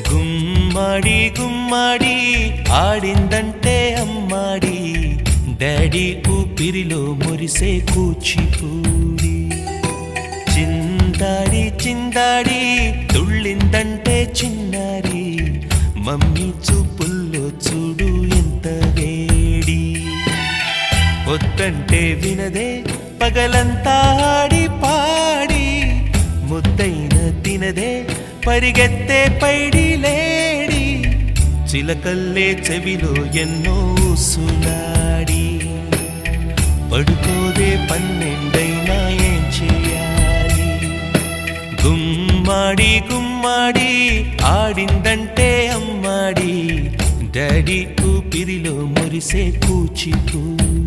గుమ్మడి గుమ్మడి ఆడిందంటే అమ్మాడి, daddy ఊపిరిలో మురిసే కూచిపూడి. చిందాడి చిందాడి తుళ్ళిందంటే చిన్నారి, మమ్మీ చూపుల్లో చూడు ఎంత వేడి. వద్దంటే వినదే పగలంతా ఆడి పాడి, ముద్దైన తినదే పరిగెత్తే పైడి లేడి. చిలకల్లే చెవిలో ఎన్నో సులాడి, పడుకోదే పన్నెండైనా ఏం చేయాలి. గుమ్మాడి గుమ్మాడి ఆడిందంటే అమ్మాడి, డాడీ ఊపిరిలో మురిసే కూచిపూడి.